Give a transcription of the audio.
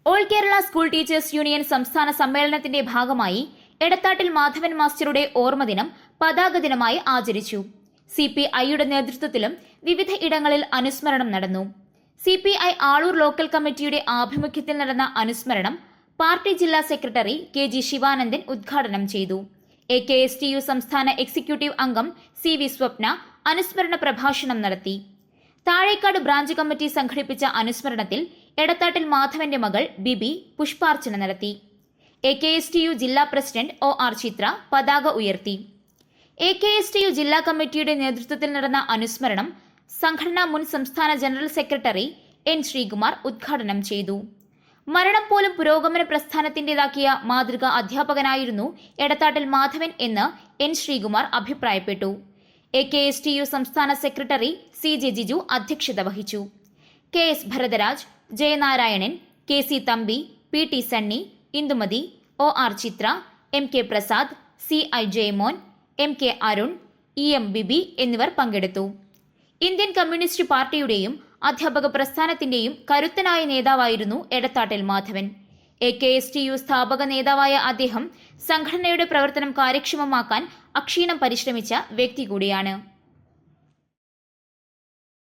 All Kerala school teachers union സംസ്ഥാന സമ്മേളനത്തിന്റെ ഭാഗമായി എടത്താട്ടിൽ മാധവൻ മാസ്റ്ററുടെ ഓർമ്മദിനം പതാക ദിനമായി ആചരിച്ചു. CPIയുടെ നേതൃത്വത്തിലും വിവിധ ഇടങ്ങളിൽ അനുസ്മരണം നടന്നു. CPI ആളൂർ ലോക്കൽ കമ്മിറ്റിയുടെ ആഭിമുഖ്യത്തിൽ നടന്ന അനുസ്മരണം പാർട്ടി ജില്ലാ സെക്രട്ടറി KG ശിവാനന്ദൻ ഉദ്ഘാടനം ചെയ്തു. AKSTU സംസ്ഥാന എക്സിക്യൂട്ടീവ് അംഗം CV സ്വപ്ന അനുസ്മരണ പ്രഭാഷണം നടത്തി. താഴേക്കാട് ബ്രാഞ്ച് കമ്മിറ്റി സംഘടിപ്പിച്ച അനുസ്മരണത്തിൽ എടത്താട്ടിൽ മാധവന്റെ മകൾ ബിബി പുഷ്പാർച്ചന നടത്തി. AKSTU ജില്ലാ പ്രസിഡന്റ് OR ചിത്ര പതാക ഉയർത്തി. AKSTU ജില്ലാ കമ്മിറ്റിയുടെ നേതൃത്വത്തിൽ നടന്ന അനുസ്മരണം സംഘടനാ മുൻ സംസ്ഥാന ജനറൽ സെക്രട്ടറി N ശ്രീകുമാർ ഉദ്ഘാടനം ചെയ്തു. മരണം പോലും പുരോഗമന പ്രസ്ഥാനത്തിന്റേതാക്കിയ മാതൃക അധ്യാപകനായിരുന്നു എടത്താട്ടിൽ മാധവൻ എന്ന് N ശ്രീകുമാർ അഭിപ്രായപ്പെട്ടു. AKSTU സംസ്ഥാന സെക്രട്ടറി CJ ജിജു അധ്യക്ഷത വഹിച്ചു. KS Bharathraj, Jayanarayanan, KC Thampi, PT Sunny, Indumathi, OR Chithra, MK Prasad, CI Jayamon, MK Arun, EM ബിബി എന്നിവർ പങ്കെടുത്തു. ഇന്ത്യൻ കമ്മ്യൂണിസ്റ്റ് പാർട്ടിയുടെയും അധ്യാപക പ്രസ്ഥാനത്തിന്റെയും കരുത്തനായ നേതാവായിരുന്നു എടത്താട്ടിൽ മാധവൻ. AKSTU സ്ഥാപക നേതാവായ അദ്ദേഹം സംഘടനയുടെ പ്രവർത്തനം കാര്യക്ഷമമാക്കാൻ അക്ഷീണം പരിശ്രമിച്ച വ്യക്തി കൂടിയാണ്.